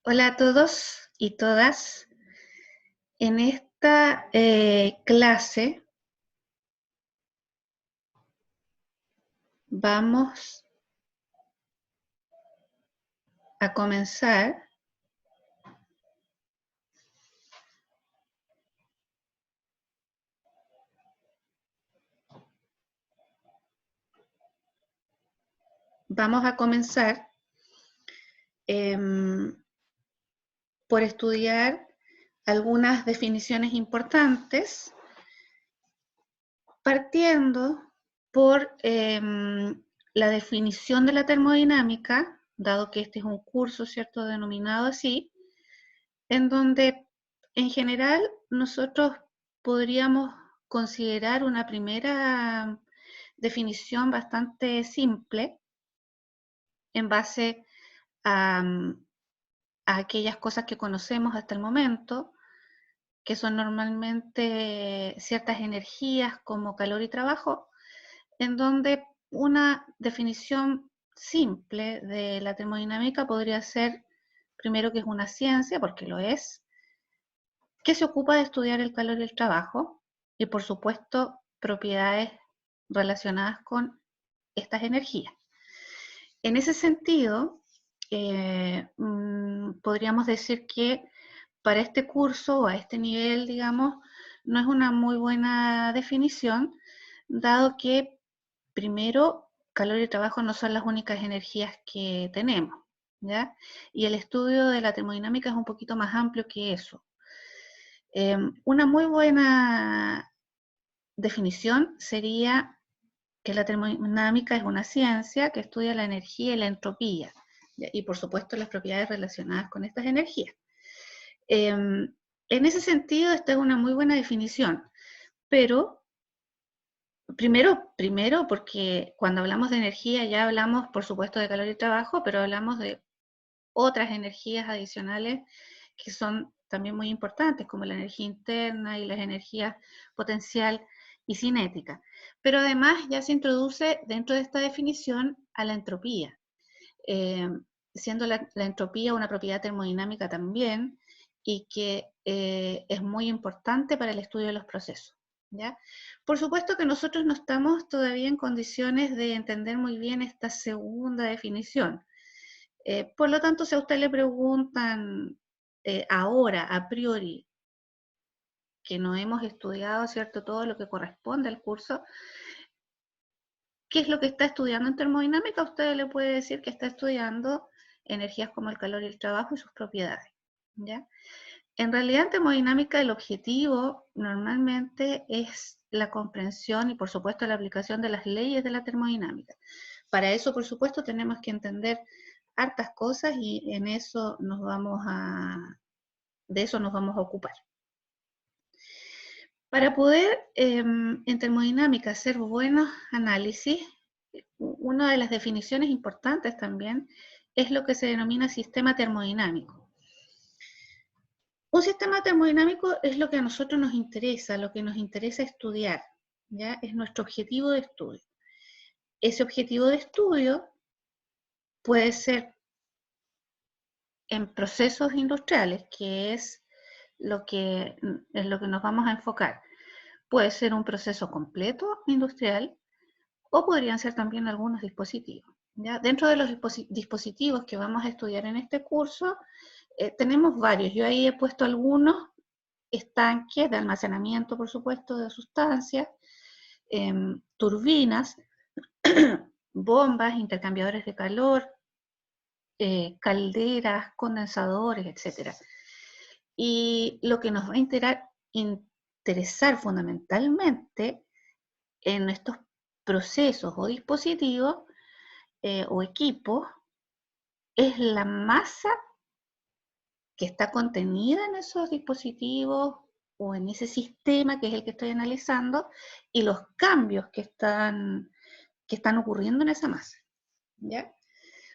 Hola a todos y todas. En esta clase vamos a comenzar por estudiar algunas definiciones importantes, partiendo por la definición de la termodinámica, dado que este es un curso, ¿cierto?, denominado así, en donde en general nosotros podríamos considerar una primera definición bastante simple en base a, a aquellas cosas que conocemos hasta el momento, que son normalmente ciertas energías como calor y trabajo, en donde una definición simple de la termodinámica podría ser, primero, que es una ciencia, porque lo es, que se ocupa de estudiar el calor y el trabajo, y por supuesto propiedades relacionadas con estas energías. En ese sentido, podríamos decir que para este curso o a este nivel, digamos, no es una muy buena definición, dado que, primero, calor y trabajo no son las únicas energías que tenemos, ¿ya? Y el estudio de la termodinámica es un poquito más amplio que eso. Una muy buena definición sería que la termodinámica es una ciencia que estudia la energía y la entropía, y por supuesto las propiedades relacionadas con estas energías. En ese sentido, esta es una muy buena definición, pero primero porque cuando hablamos de energía ya hablamos, por supuesto, de calor y trabajo, pero hablamos de otras energías adicionales que son también muy importantes, como la energía interna y las energías potencial y cinética. Pero además ya se introduce dentro de esta definición a la entropía, siendo la entropía una propiedad termodinámica también, y que es muy importante para el estudio de los procesos, ¿ya? Por supuesto que nosotros no estamos todavía en condiciones de entender muy bien esta segunda definición. Por lo tanto, si a usted le preguntan ahora, a priori, que no hemos estudiado, ¿cierto?, todo lo que corresponde al curso, ¿qué es lo que está estudiando en termodinámica? Usted le puede decir que está estudiando energías como el calor y el trabajo y sus propiedades, ¿ya? En realidad, en termodinámica, el objetivo normalmente es la comprensión y, por supuesto, la aplicación de las leyes de la termodinámica. Para eso, por supuesto, tenemos que entender hartas cosas y en eso de eso nos vamos a ocupar. Para poder en termodinámica hacer buenos análisis, una de las definiciones importantes también es lo que se denomina sistema termodinámico. Un sistema termodinámico es lo que a nosotros nos interesa, lo que nos interesa estudiar, ¿ya? Es nuestro objetivo de estudio. Ese objetivo de estudio puede ser en procesos industriales, que es en lo que nos vamos a enfocar. Puede ser un proceso completo industrial o podrían ser también algunos dispositivos, ¿ya? Dentro de los dispositivos que vamos a estudiar en este curso, tenemos varios. Yo ahí he puesto algunos: estanques de almacenamiento, por supuesto, de sustancias, turbinas, bombas, intercambiadores de calor, calderas, condensadores, etc. Y lo que nos va a interesar fundamentalmente en estos procesos o dispositivos o equipos es la masa que está contenida en esos dispositivos o en ese sistema que es el que estoy analizando, y los cambios que están ocurriendo en esa masa, ¿ya?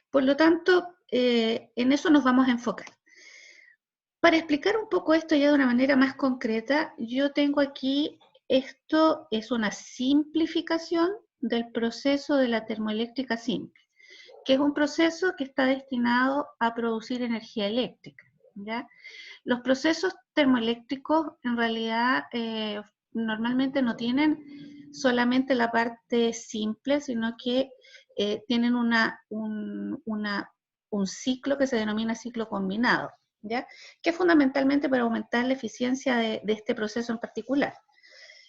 Por lo tanto, en eso nos vamos a enfocar. Para explicar un poco esto ya de una manera más concreta, yo tengo aquí, esto es una simplificación del proceso de la termoeléctrica simple. que es un proceso que está destinado a producir energía eléctrica, ¿ya? Los procesos termoeléctricos en realidad normalmente no tienen solamente la parte simple, sino que tienen un ciclo que se denomina ciclo combinado, ¿ya? Que es fundamentalmente para aumentar la eficiencia de este proceso en particular.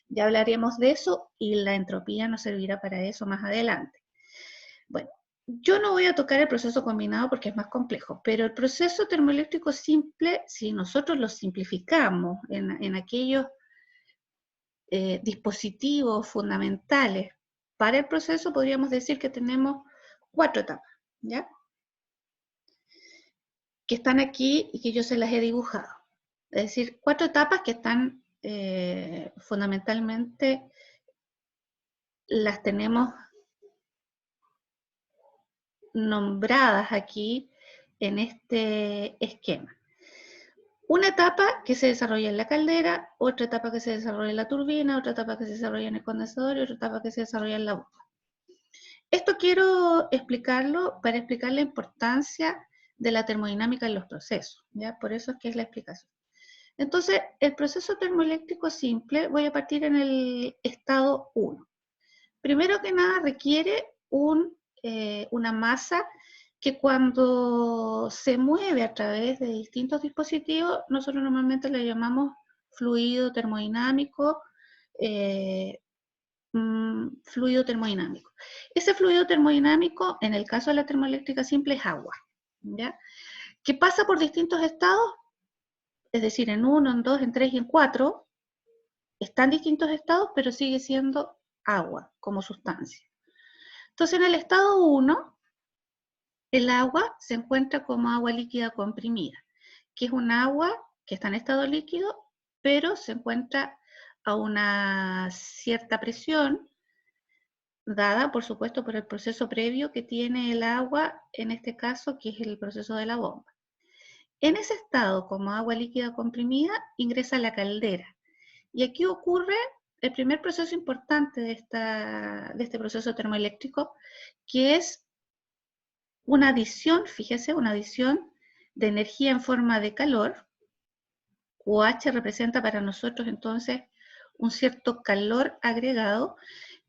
Ya hablaremos de eso y la entropía nos servirá para eso más adelante. Bueno, yo no voy a tocar el proceso combinado porque es más complejo, pero el proceso termoeléctrico simple, si nosotros lo simplificamos en aquellos dispositivos fundamentales para el proceso, podríamos decir que tenemos 4 etapas, ¿ya? Que están aquí y que yo se las he dibujado. Es decir, 4 etapas que están fundamentalmente, las tenemos nombradas aquí en este esquema. Una etapa que se desarrolla en la caldera, otra etapa que se desarrolla en la turbina, otra etapa que se desarrolla en el condensador y otra etapa que se desarrolla en la bomba. Esto quiero explicarlo para explicar la importancia de la termodinámica en los procesos, ¿ya? Por eso es que es la explicación. Entonces, el proceso termoeléctrico simple, voy a partir en el estado 1. Primero que nada requiere una masa que cuando se mueve a través de distintos dispositivos, nosotros normalmente le llamamos fluido termodinámico, fluido termodinámico. Ese fluido termodinámico, en el caso de la termoeléctrica simple, es agua, ¿ya? Que pasa por distintos estados, es decir, en 1, en 2, en 3 y en 4, está en distintos estados, pero sigue siendo agua como sustancia. Entonces, en el estado 1, el agua se encuentra como agua líquida comprimida, que es un agua que está en estado líquido, pero se encuentra a una cierta presión, dada, por supuesto, por el proceso previo que tiene el agua, en este caso, que es el proceso de la bomba. En ese estado, como agua líquida comprimida, ingresa a la caldera. Y aquí ocurre el primer proceso importante de este proceso termoeléctrico, que es una adición, fíjese, una adición de energía en forma de calor. OH representa para nosotros entonces un cierto calor agregado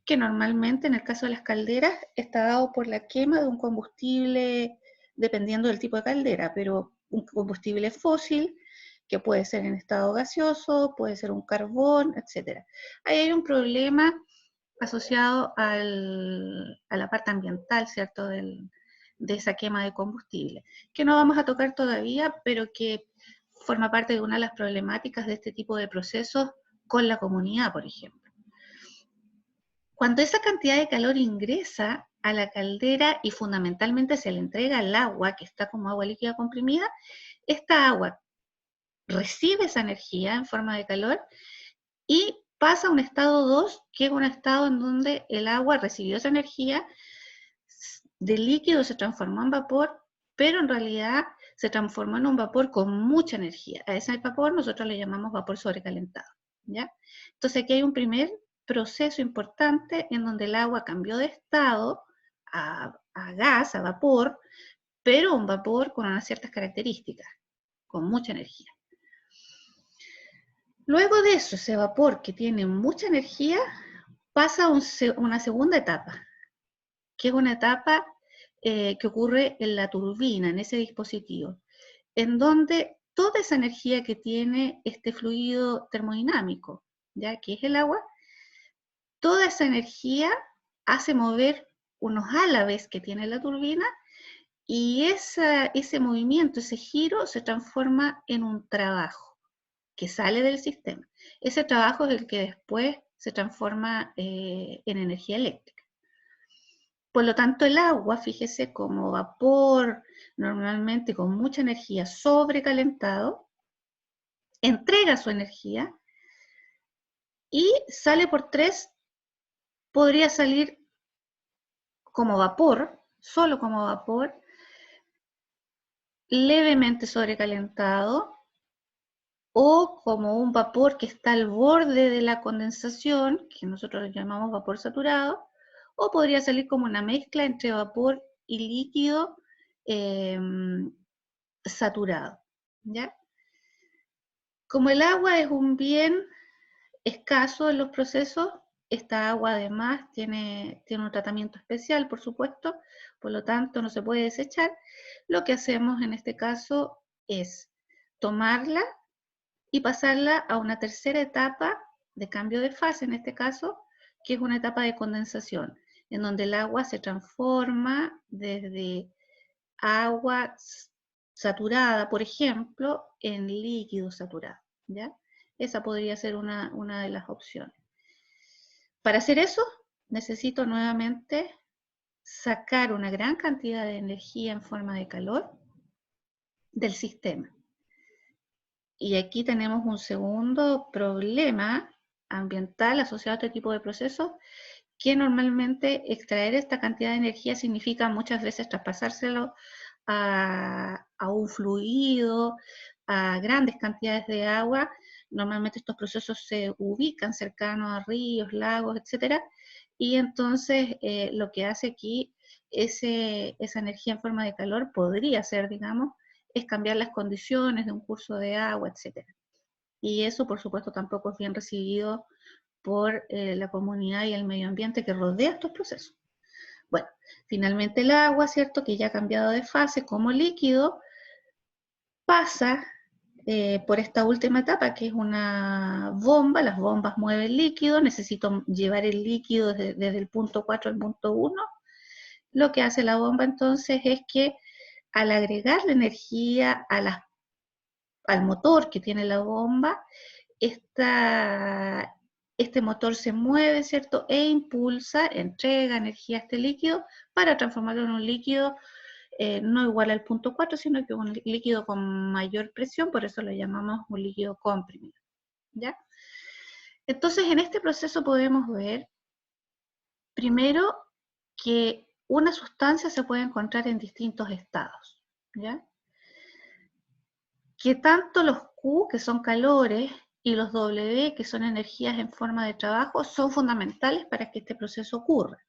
que normalmente en el caso de las calderas está dado por la quema de un combustible, dependiendo del tipo de caldera, pero un combustible fósil que puede ser en estado gaseoso, puede ser un carbón, etc. Ahí hay un problema asociado a la parte ambiental, ¿cierto?, de esa quema de combustible, que no vamos a tocar todavía, pero que forma parte de una de las problemáticas de este tipo de procesos con la comunidad, por ejemplo. Cuando esa cantidad de calor ingresa a la caldera y fundamentalmente se le entrega al agua, que está como agua líquida comprimida, esta agua recibe esa energía en forma de calor y pasa a un estado 2, que es un estado en donde el agua recibió esa energía, de líquido se transformó en vapor, pero en realidad se transformó en un vapor con mucha energía. A ese vapor nosotros le llamamos vapor sobrecalentado, ¿ya? Entonces aquí hay un primer proceso importante en donde el agua cambió de estado a gas, a vapor, pero un vapor con unas ciertas características, con mucha energía. Luego de eso, ese vapor que tiene mucha energía pasa a una segunda etapa, que es una etapa que ocurre en la turbina, en ese dispositivo, en donde toda esa energía que tiene este fluido termodinámico, ya que es el agua, toda esa energía hace mover unos álabes que tiene la turbina y ese movimiento, ese giro se transforma en un trabajo que sale del sistema. Ese trabajo es el que después se transforma en energía eléctrica. Por lo tanto, el agua, fíjese, como vapor, normalmente con mucha energía sobrecalentado, entrega su energía y sale por 3, podría salir como vapor, solo como vapor, levemente sobrecalentado, o como un vapor que está al borde de la condensación, que nosotros llamamos vapor saturado, o podría salir como una mezcla entre vapor y líquido saturado, ¿ya? Como el agua es un bien escaso en los procesos, esta agua además tiene un tratamiento especial, por supuesto, por lo tanto no se puede desechar. Lo que hacemos en este caso es tomarla y pasarla a una tercera etapa de cambio de fase, en este caso, que es una etapa de condensación, en donde el agua se transforma desde agua saturada, por ejemplo, en líquido saturado, ¿ya? Esa podría ser una de las opciones. Para hacer eso, necesito nuevamente sacar una gran cantidad de energía en forma de calor del sistema. Y aquí tenemos un segundo problema ambiental asociado a este tipo de procesos, que normalmente extraer esta cantidad de energía significa muchas veces traspasárselo a un fluido, a grandes cantidades de agua. Normalmente estos procesos se ubican cercanos a ríos, lagos, etcétera, y entonces lo que hace aquí esa energía en forma de calor podría ser, digamos, es cambiar las condiciones de un curso de agua, etcétera. Y eso, por supuesto, tampoco es bien recibido por la comunidad y el medio ambiente que rodea estos procesos. Bueno, finalmente el agua, ¿cierto?, que ya ha cambiado de fase como líquido, pasa por esta última etapa, que es una bomba. Las bombas mueven líquido, necesito llevar el líquido desde el punto 4 al punto 1. Lo que hace la bomba entonces es que al agregar la energía al motor que tiene la bomba, este motor se mueve, ¿cierto? E impulsa, entrega energía a este líquido para transformarlo en un líquido no igual al punto 4, sino que un líquido con mayor presión, por eso lo llamamos un líquido comprimido, ¿ya? Entonces, en este proceso podemos ver, primero, que una sustancia se puede encontrar en distintos estados, ¿ya? Que tanto los Q, que son calores, y los W, que son energías en forma de trabajo, son fundamentales para que este proceso ocurra.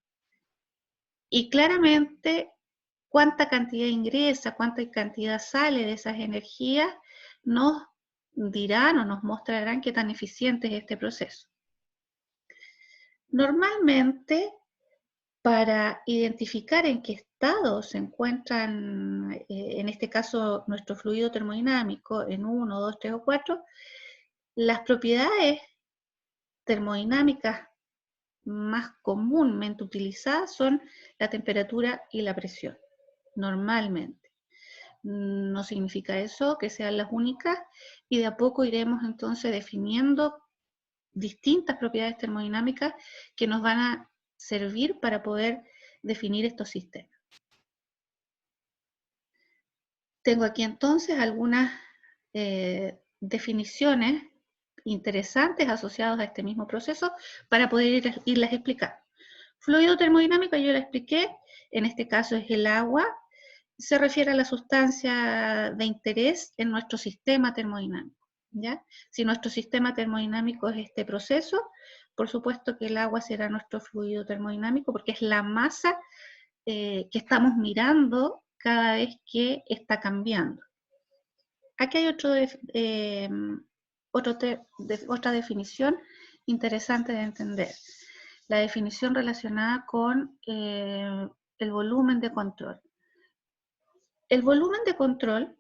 Y claramente, cuánta cantidad ingresa, cuánta cantidad sale de esas energías, nos dirán o nos mostrarán qué tan eficiente es este proceso. Normalmente, para identificar en qué estado se encuentran, en este caso, nuestro fluido termodinámico, en 1, 2, 3 o 4, las propiedades termodinámicas más comúnmente utilizadas son la temperatura y la presión, normalmente. No significa eso que sean las únicas, y de a poco iremos entonces definiendo distintas propiedades termodinámicas que nos van a servir para poder definir estos sistemas. Tengo aquí entonces algunas definiciones interesantes asociadas a este mismo proceso para poder irlas explicando. Fluido termodinámico, yo lo expliqué, en este caso es el agua, se refiere a la sustancia de interés en nuestro sistema termodinámico, ¿ya? Si nuestro sistema termodinámico es este proceso, por supuesto que el agua será nuestro fluido termodinámico, porque es la masa que estamos mirando cada vez que está cambiando. Aquí hay otra definición interesante de entender, la definición relacionada con el volumen de control. El volumen de control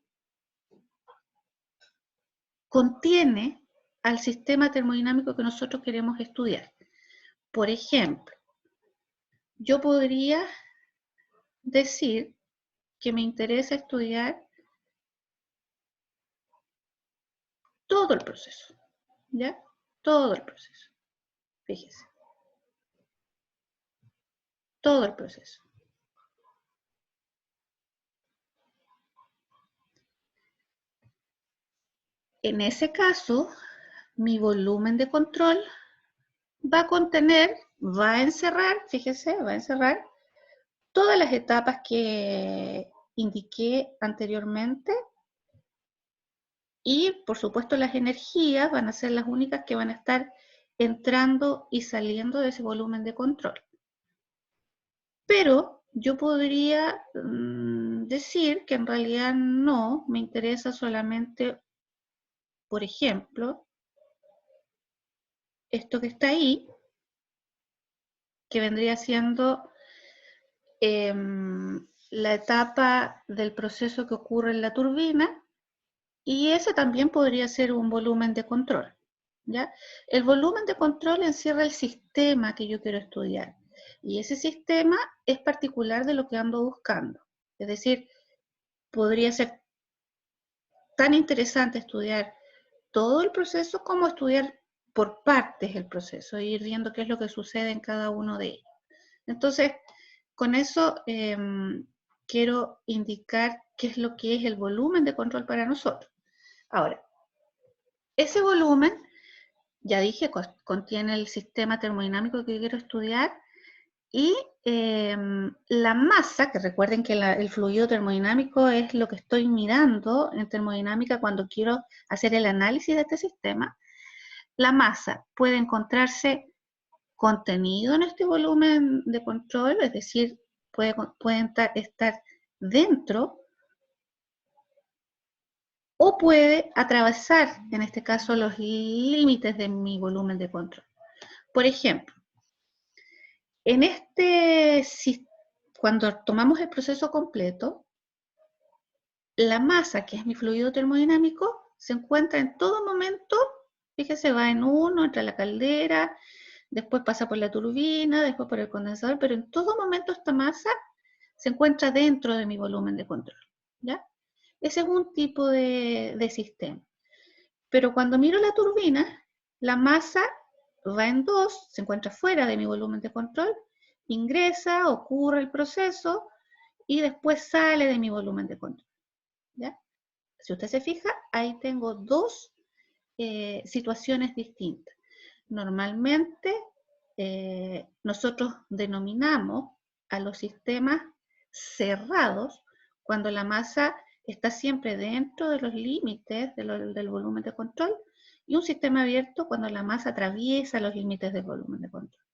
contiene al sistema termodinámico que nosotros queremos estudiar. Por ejemplo, yo podría decir que me interesa estudiar todo el proceso, ¿ya? Todo el proceso. Fíjese. Todo el proceso. En ese caso, mi volumen de control va a contener, va a encerrar, fíjese, va a encerrar todas las etapas que indiqué anteriormente, y por supuesto las energías van a ser las únicas que van a estar entrando y saliendo de ese volumen de control. Pero yo podría decir que en realidad no, me interesa solamente, por ejemplo, esto que está ahí, que vendría siendo la etapa del proceso que ocurre en la turbina, y ese también podría ser un volumen de control, ¿ya? El volumen de control encierra el sistema que yo quiero estudiar, y ese sistema es particular de lo que ando buscando. Es decir, podría ser tan interesante estudiar todo el proceso como estudiar por partes el proceso, e ir viendo qué es lo que sucede en cada uno de ellos. Entonces, con eso quiero indicar qué es lo que es el volumen de control para nosotros. Ahora, ese volumen, ya dije, contiene el sistema termodinámico que quiero estudiar y la masa, que recuerden que el fluido termodinámico es lo que estoy mirando en termodinámica cuando quiero hacer el análisis de este sistema. La masa puede encontrarse contenido en este volumen de control, es decir, pueden estar dentro, o puede atravesar, en este caso, los límites de mi volumen de control. Por ejemplo, en cuando tomamos el proceso completo, la masa, que es mi fluido termodinámico, se encuentra en todo momento, fíjese, va en uno, entra a la caldera, después pasa por la turbina, después por el condensador, pero en todo momento esta masa se encuentra dentro de mi volumen de control, ¿ya? Ese es un tipo de sistema. Pero cuando miro la turbina, la masa va en dos, se encuentra fuera de mi volumen de control, ingresa, ocurre el proceso y después sale de mi volumen de control, ¿ya? Si usted se fija, ahí tengo dos situaciones distintas. Normalmente nosotros denominamos a los sistemas cerrados cuando la masa está siempre dentro de los límites del volumen de control, y un sistema abierto cuando la masa atraviesa los límites del volumen de control,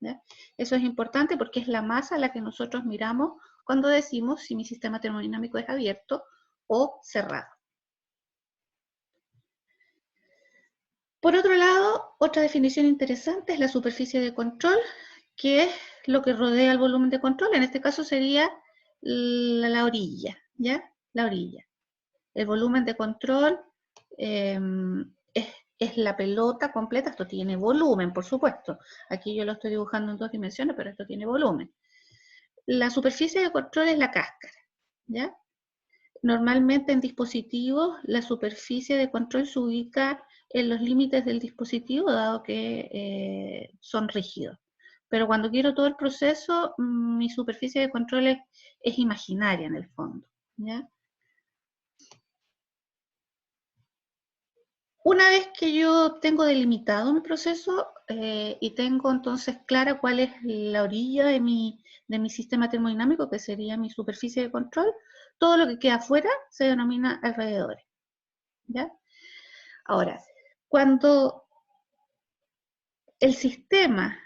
¿ya? Eso es importante porque es la masa a la que nosotros miramos cuando decimos si mi sistema termodinámico es abierto o cerrado. Por otro lado, otra definición interesante es la superficie de control, que es lo que rodea el volumen de control. En este caso sería la orilla, ¿ya? La orilla. El volumen de control es la pelota completa. Esto tiene volumen, por supuesto. Aquí yo lo estoy dibujando en dos dimensiones, pero esto tiene volumen. La superficie de control es la cáscara, ¿ya? Normalmente en dispositivos la superficie de control se ubica en los límites del dispositivo, dado que son rígidos. Pero cuando quiero todo el proceso, mi superficie de control es imaginaria en el fondo, ¿ya? Una vez que yo tengo delimitado mi proceso y tengo entonces clara cuál es la orilla de mi sistema termodinámico, que sería mi superficie de control, todo lo que queda afuera se denomina alrededores, ¿ya? Ahora, cuando el sistema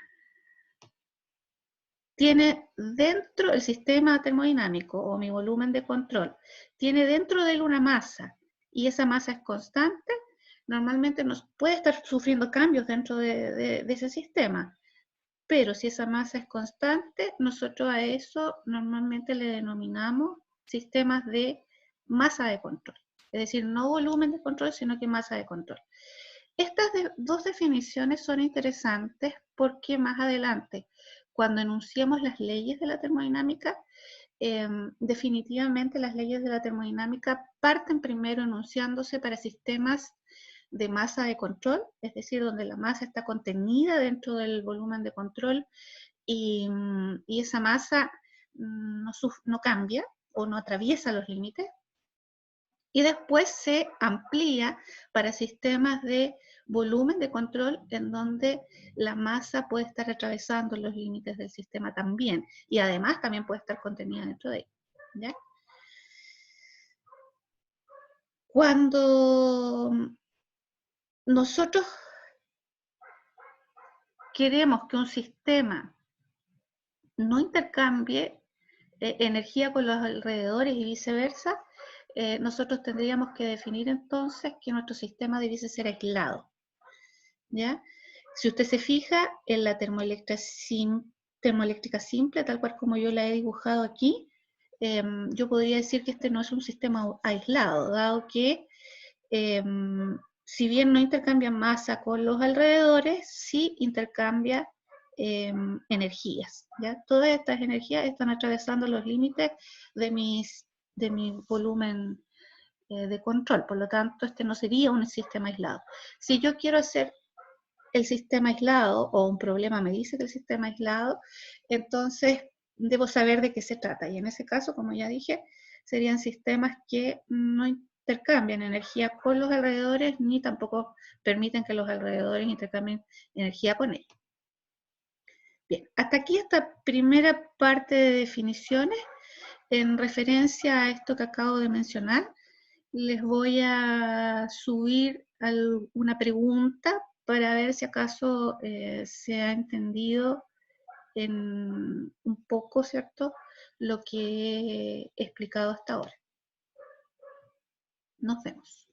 tiene dentro, el sistema termodinámico o mi volumen de control, tiene dentro de él una masa y esa masa es constante, normalmente nos puede estar sufriendo cambios dentro de ese sistema. Pero si esa masa es constante, nosotros a eso normalmente le denominamos sistemas de masa de control. Es decir, no volumen de control, sino que masa de control. Estas dos definiciones son interesantes porque más adelante, cuando enunciemos las leyes de la termodinámica, definitivamente las leyes de la termodinámica parten primero enunciándose para sistemas de masa de control, es decir, donde la masa está contenida dentro del volumen de control y esa masa no cambia o no atraviesa los límites. Y después se amplía para sistemas de volumen de control en donde la masa puede estar atravesando los límites del sistema también, y además también puede estar contenida dentro de él, ¿ya? Cuando nosotros queremos que un sistema no intercambie, energía con los alrededores y viceversa, nosotros tendríamos que definir entonces que nuestro sistema debiese ser aislado, ¿ya? Si usted se fija en la termoeléctrica simple, tal cual como yo la he dibujado aquí, yo podría decir que este no es un sistema aislado, dado que si bien no intercambia masa con los alrededores, sí intercambia energías, ¿ya? Todas estas energías están atravesando los límites de, de mi volumen de control, por lo tanto este no sería un sistema aislado. Si yo quiero hacer el sistema aislado o un problema me dice que el sistema aislado, entonces debo saber de qué se trata. Y en ese caso, como ya dije, serían sistemas que no intercambian energía con los alrededores ni tampoco permiten que los alrededores intercambien energía con ellos. Bien, hasta aquí esta primera parte de definiciones. En referencia a esto que acabo de mencionar, les voy a subir una pregunta para ver si acaso se ha entendido en un poco, ¿cierto?, lo que he explicado hasta ahora. Nos vemos.